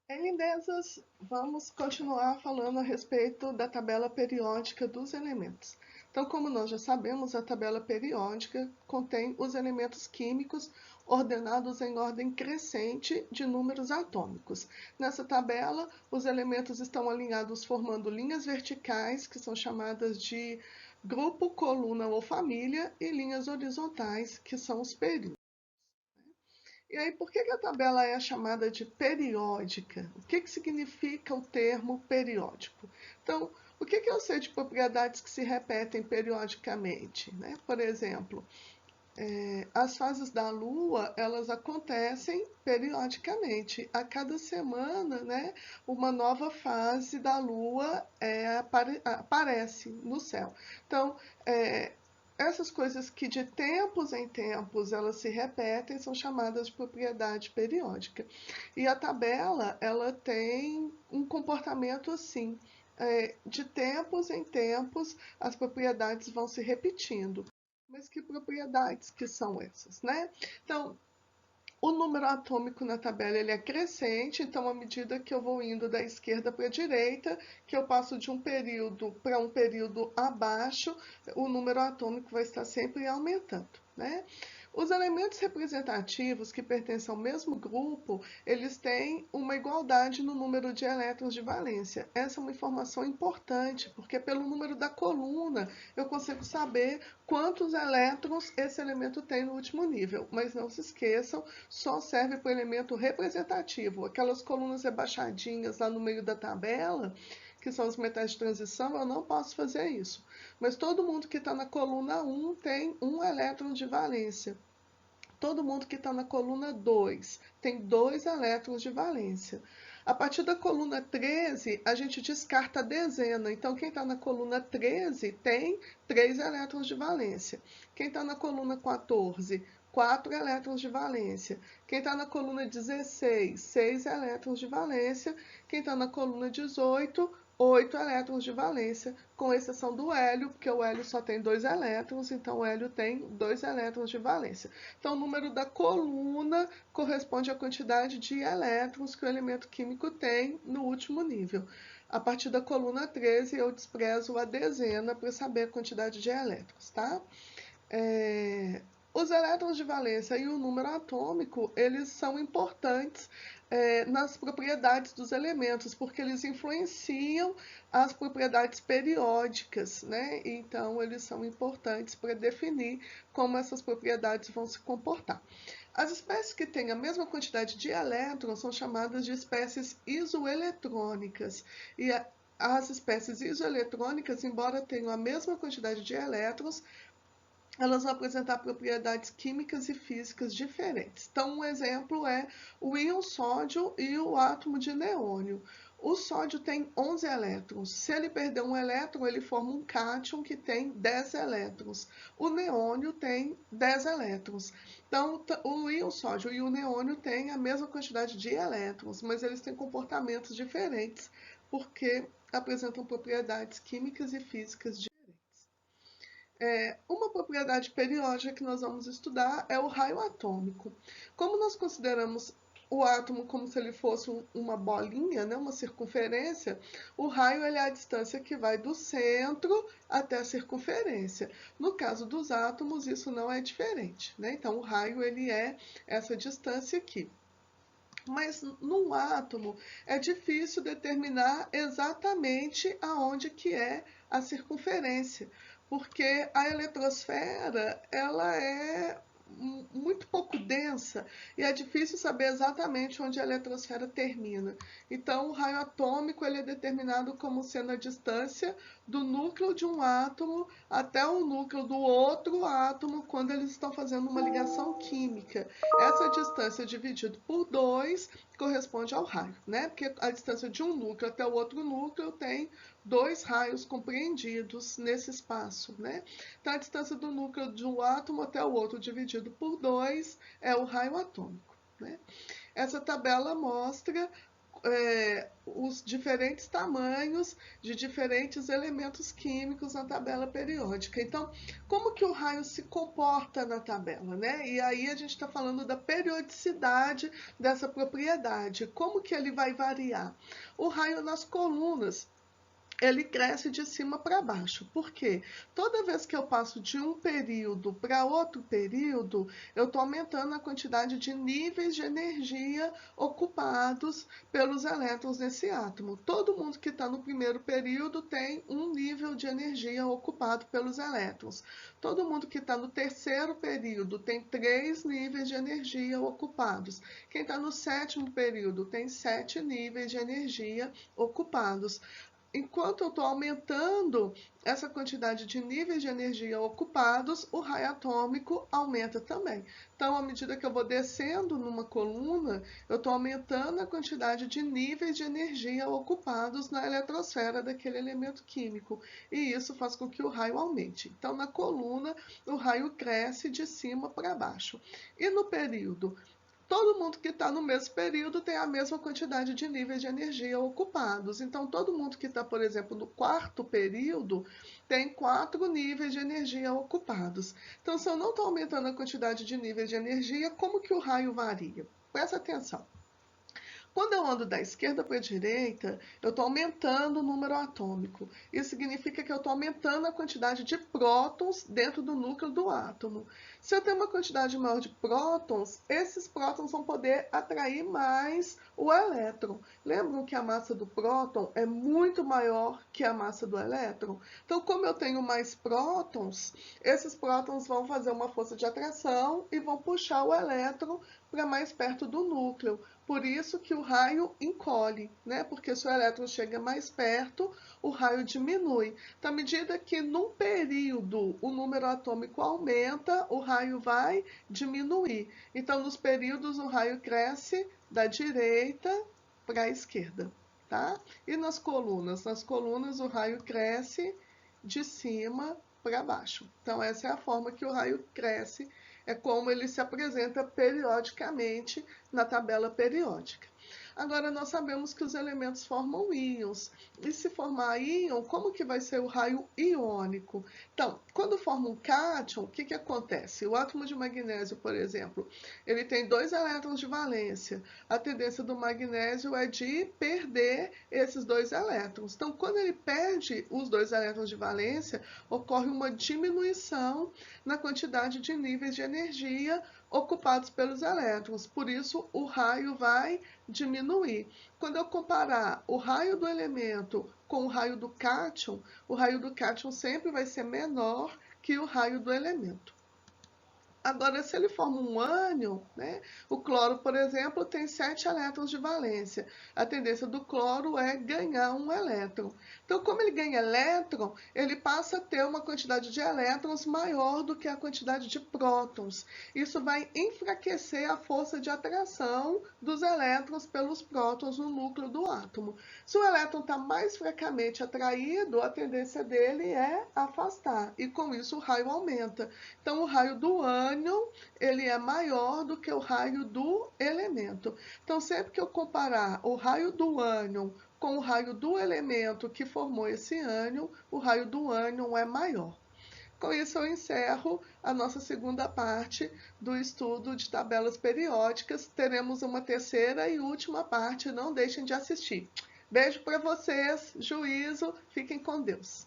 Em lindezas, vamos continuar falando a respeito da tabela periódica dos elementos. Então, como nós já sabemos, a tabela periódica contém os elementos químicos ordenados em ordem crescente de números atômicos. Nessa tabela, os elementos estão alinhados formando linhas verticais, que são chamadas de grupo, coluna ou família, e linhas horizontais, que são os períodos. E aí, por que a tabela é chamada de periódica? O que significa o termo periódico? Então, o que eu sei de propriedades que se repetem periodicamente? Né? Por exemplo, as fases da Lua, elas acontecem periodicamente. A cada semana, né, uma nova fase da Lua aparece no céu. Então, essas coisas que de tempos em tempos elas se repetem são chamadas de propriedade periódica. E a tabela, ela tem um comportamento assim. De tempos em tempos, as propriedades vão se repetindo. Mas que propriedades que são essas, né? Então, o número atômico na tabela ele é crescente, então à medida que eu vou indo da esquerda para a direita, que eu passo de um período para um período abaixo, o número atômico vai estar sempre aumentando, né? Os elementos representativos que pertencem ao mesmo grupo, eles têm uma igualdade no número de elétrons de valência. Essa é uma informação importante, porque pelo número da coluna eu consigo saber quantos elétrons esse elemento tem no último nível. Mas não se esqueçam, só serve para o elemento representativo. Aquelas colunas rebaixadinhas lá no meio da tabela, que são os metais de transição, eu não posso fazer isso. Mas todo mundo que está na coluna 1 tem um elétron de valência. Todo mundo que está na coluna 2 tem 2 elétrons de valência. A partir da coluna 13, a gente descarta a dezena. Então, quem está na coluna 13 tem 3 elétrons de valência. Quem está na coluna 14, 4 elétrons de valência. Quem está na coluna 16, 6 elétrons de valência. Quem está na coluna 18, 8 elétrons de valência, com exceção do hélio, porque o hélio só tem 2 elétrons, então o hélio tem 2 elétrons de valência. Então, o número da coluna corresponde à quantidade de elétrons que o elemento químico tem no último nível. A partir da coluna 13, eu desprezo a dezena para saber a quantidade de elétrons, tá? Os elétrons de valência e o número atômico, eles são importantes nas propriedades dos elementos, porque eles influenciam as propriedades periódicas, né? Então, eles são importantes para definir como essas propriedades vão se comportar. As espécies que têm a mesma quantidade de elétrons são chamadas de espécies isoeletrônicas. E as espécies isoeletrônicas, embora tenham a mesma quantidade de elétrons, elas vão apresentar propriedades químicas e físicas diferentes. Então, um exemplo é o íon sódio e o átomo de neônio. O sódio tem 11 elétrons. Se ele perder um elétron, ele forma um cátion que tem 10 elétrons. O neônio tem 10 elétrons. Então, o íon sódio e o neônio têm a mesma quantidade de elétrons, mas eles têm comportamentos diferentes, porque apresentam propriedades químicas e físicas diferentes. Uma propriedade periódica que nós vamos estudar é o raio atômico. Como nós consideramos o átomo como se ele fosse uma bolinha, né, uma circunferência, o raio ele é a distância que vai do centro até a circunferência. No caso dos átomos, isso não é diferente, né? Então, o raio ele é essa distância aqui. Mas num átomo é difícil determinar exatamente aonde que é a circunferência, porque a eletrosfera ela é muito pouco densa e é difícil saber exatamente onde a eletrosfera termina. Então, o raio atômico ele é determinado como sendo a distância do núcleo de um átomo até o núcleo do outro átomo quando eles estão fazendo uma ligação química. Essa distância dividida por 2 corresponde ao raio, né? Porque a distância de um núcleo até o outro núcleo tem 2 raios compreendidos nesse espaço, né? Então, a distância do núcleo de um átomo até o outro dividido por 2 é o raio atômico, né? Essa tabela mostra os diferentes tamanhos de diferentes elementos químicos na tabela periódica. Então, como que o raio se comporta na tabela, né? E aí a gente está falando da periodicidade dessa propriedade. Como que ele vai variar? O raio nas colunas, ele cresce de cima para baixo. Por quê? Toda vez que eu passo de um período para outro período, eu estou aumentando a quantidade de níveis de energia ocupados pelos elétrons nesse átomo. Todo mundo que está no primeiro período tem um nível de energia ocupado pelos elétrons. Todo mundo que está no terceiro período tem 3 níveis de energia ocupados. Quem está no sétimo período tem 7 níveis de energia ocupados. Enquanto eu estou aumentando essa quantidade de níveis de energia ocupados, o raio atômico aumenta também. Então, à medida que eu vou descendo numa coluna, eu estou aumentando a quantidade de níveis de energia ocupados na eletrosfera daquele elemento químico. E isso faz com que o raio aumente. Então, na coluna, o raio cresce de cima para baixo. E no período? Todo mundo que está no mesmo período tem a mesma quantidade de níveis de energia ocupados. Então, todo mundo que está, por exemplo, no quarto período tem 4 níveis de energia ocupados. Então, se eu não estou aumentando a quantidade de níveis de energia, como que o raio varia? Presta atenção. Quando eu ando da esquerda para a direita, eu estou aumentando o número atômico. Isso significa que eu estou aumentando a quantidade de prótons dentro do núcleo do átomo. Se eu tenho uma quantidade maior de prótons, esses prótons vão poder atrair mais o elétron. Lembram que a massa do próton é muito maior que a massa do elétron? Então, como eu tenho mais prótons, esses prótons vão fazer uma força de atração e vão puxar o elétron para mais perto do núcleo. Por isso que o raio encolhe, né? Porque se o elétron chega mais perto, o raio diminui. Então, à medida que num período o número atômico aumenta, o raio vai diminuir. Então, nos períodos o raio cresce da direita para a esquerda, tá? E nas colunas? Nas colunas o raio cresce de cima para baixo. Então, essa é a forma que o raio cresce, é como ele se apresenta periodicamente na tabela periódica. Agora, nós sabemos que os elementos formam íons. E se formar íon, como que vai ser o raio iônico? Então, quando forma um cátion, o que acontece? O átomo de magnésio, por exemplo, ele tem 2 elétrons de valência. A tendência do magnésio é de perder esses 2 elétrons. Então, quando ele perde os 2 elétrons de valência, ocorre uma diminuição na quantidade de níveis de energia ocupados pelos elétrons. Por isso, o raio vai diminuir. Quando eu comparar o raio do elemento com o raio do cátion, o raio do cátion sempre vai ser menor que o raio do elemento. Agora, se ele forma um ânion, né? O cloro, por exemplo, tem 7 elétrons de valência. A tendência do cloro é ganhar um elétron. Então, como ele ganha elétron, ele passa a ter uma quantidade de elétrons maior do que a quantidade de prótons. Isso vai enfraquecer a força de atração dos elétrons pelos prótons no núcleo do átomo. Se o elétron está mais fracamente atraído, a tendência dele é afastar. E com isso o raio aumenta. Então, o raio do ânion ele é maior do que o raio do elemento. Então, sempre que eu comparar o raio do ânion com o raio do elemento que formou esse ânion, o raio do ânion é maior. Com isso, eu encerro a nossa segunda parte do estudo de tabelas periódicas. Teremos uma terceira e última parte, não deixem de assistir. Beijo para vocês, juízo, fiquem com Deus.